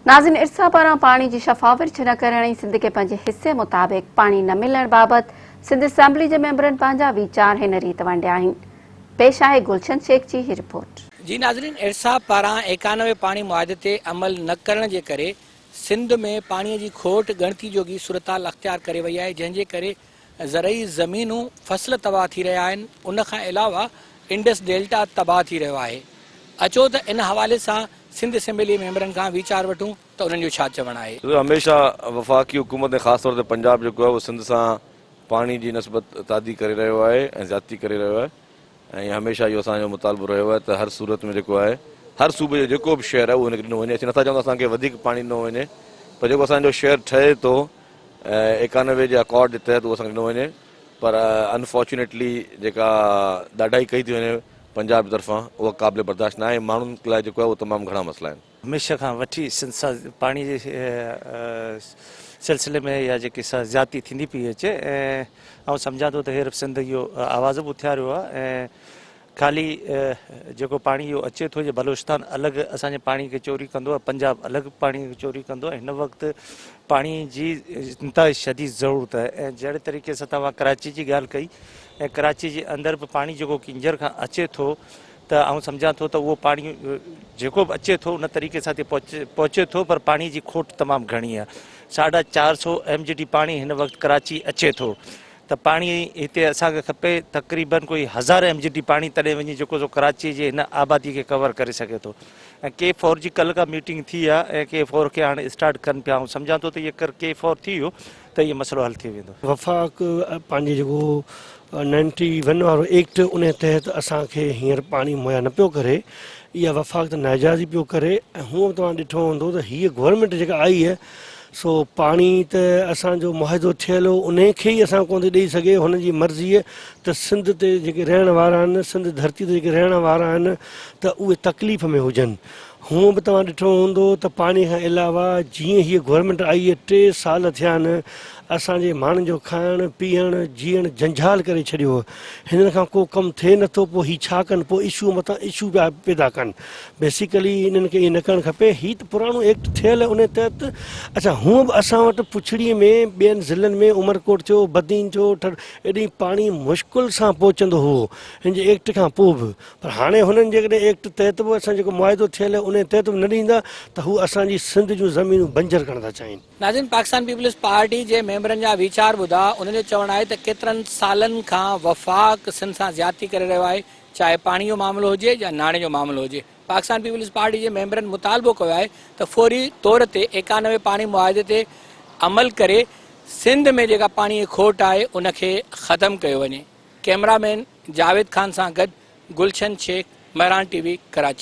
नाज़िन इरसा पारां पानी जी शफ़ाफ़िश न करण ऐं सिंध के पंहिंजे हिस्से मुताबिक़ पानी न मिलण बाबति सिंध असैम्बली जे मेंबरनि पंहिंजा वीचार हिन रीति वंडिया आहिनि। पेश आहे गुलशन शेख जी ही रिपोर्ट। जी नाज़रीन, इरसा पारां 91 पानी मुआहदे ते अमल न करण जे करे सिंध में पाणीअ जी खोट गणती जोगी सूरताल अख़्तियार करे वई आहे, जंहिंजे करे ज़रई ज़मीनूं फसल तबाह थी रहिया आहिनि। उन खां अलावा इंडस डेल्टा तबाह थी रहियो आहे। अचो त इन हवाले सां सिंध असैम्बली मेंबरनि खां वीचार वठूं त उन्हनि जो छा चवणु आहे। हमेशा वफ़ाक़ी हुकूमत ख़ासि तौर ते पंजाब जेको आहे उहो सिंध सां पाणी जी नस्बत तादी करे रहियो आहे ऐं ज़्यादती करे रहियो आहे ऐं हमेशा इहो असांजो मुतालबो रहियो आहे त हर सूरत में जेको आहे हर सूबे जो जेको बि शहर आहे उहो हिनखे ॾिनो वञे। असीं नथा चऊं असांखे वधीक पाणी ॾिनो वञे, पर जेको असांजो शहर ठहे थो 91 जे अकॉर्ड जे तहत उहो असांखे ॾिनो वञे। पर अनफॉर्चुनेटली जेका ॾाढाई कई थी वञे पंजाब जी तरफ़ां उहा क़ाबिल बर्दाश्त न आहे। माण्हुनि लाइ जेको आहे उहो तमामु घणा मसइला आहिनि। हमेशा खां वठी सिंध सां पाणी जे सिलसिले में या जेकी ज़्यादती थींदी पई अचे ऐं आउं सम्झां थो त हींअर सिंध इहो आवाज़ बि उथियारियो आहे ऐं ख़ाली जेको पाणी इहो अचे थो जे बलोचिस्तान अलॻि असांजे पाणी खे चोरी कंदो आहे, पंजाब अलॻि पाणी खे चोरी कंदो आहे। हिन वक़्तु पाणी जी इंतिहाई शदीद ज़रूरत आहे ऐं जहिड़े तरीक़े सां तव्हां कराची जी ॻाल्हि कई ऐं कराची जे अंदरि बि पाणी जेको किंजर खां अचे थो त आउं सम्झां थो त उहो पाणी जेको बि अचे थो उन तरीक़े सां पहुचे थो, पर पाणी जी खोट तमामु घणी आहे। 450 MGD पाणी हिन वक़्तु कराची अचे थो त पाणी हिते असांखे खपे तक़रीबन कोई 1000 MGD पाणी तॾहिं वञी जेको सो कराची जे हिन आबादी खे कवर करे सघे थो। ऐं K4 जी कल्ह खां मीटिंग थी आहे ऐं K4 खे हाणे स्टार्ट कनि पिया। आउं सम्झां थो त इहे K4 थी वियो त इहो मसइलो हल थी वेंदो। वफ़ाक़ पंहिंजे जेको 91 वारो एक्ट उन तहत असांखे हींअर पाणी मुहैया न पियो करे, इहा वफ़ाक़ त नाइजाइज़ी पियो करे। ऐं हूअं तव्हां ॾिठो हूंदो त हीअ गवर्नमेंट जेका आई आहे सो पाणी त असांजो मुआहिदो थियल हो उन खे ई असां कोन थी ॾेई सघे। हुनजी मर्ज़ी आहे त सिंध ते जेके रहण वारा आहिनि, सिंध धरती ते जेके रहण वारा आहिनि त उहे तकलीफ़ में हुजनि। हूअं बि तव्हां ॾिठो हूंदो त पाणी खां अलावा जीअं हीअ गवर्नमेंट आई आहे 3 साल थिया आहिनि, असांजे माण्हुनि जो खाइणु पीअणु जीअणु झंझाल करे छॾियो। हिननि खां को कमु थिए नथो, पोइ हीअ छा कनि, पोइ इशू मथां इशू पिया पैदा कनि। बेसिकली हिननि खे इहे न करणु खपे। हीअ त पुराणो एक्ट थियल उन तहत अच्छा हूअं बि असां वटि पुछड़ीअ में ॿियनि ज़िलनि में उमरकोट थियो, बदीन थियो, एॾी पाणी मुश्किल सां पहुचंदो हुओ हिन जे एक्ट खां पोइ बि। पर हाणे हुननि जेकॾहिं एक्ट तहत बि असां जेको मुआइदो थियल आहे उन तहत बि न ॾींदा त हू असांजी सिंध जूं ज़मीनूं बंजर करणु था चाहिनि। नाज़रीन, पाकिस्तान पीपल्स पार्टी जे मेंबरनि जा वीचार ॿुधा। उन्हनि जो चवणु आहे त केतिरनि सालनि खां वफ़ाक़ सिंध सां ज़्यादती करे रहियो आहे, चाहे पाणी जो मामिलो हुजे या नाणे जो मामिलो हुजे। पाकिस्तान पीपल्स पार्टी जे मेंबरनि मुतालबो कयो आहे त फौरी तौर ते 91 पाणी मुआहदे ते अमल करे सिंध में जेका पाणी जी खोट आहे उनखे ख़तमु कयो वञे। कैमरामैन जावेद खान सां गॾु गुलशन शेख, मेहरान TV, कराची।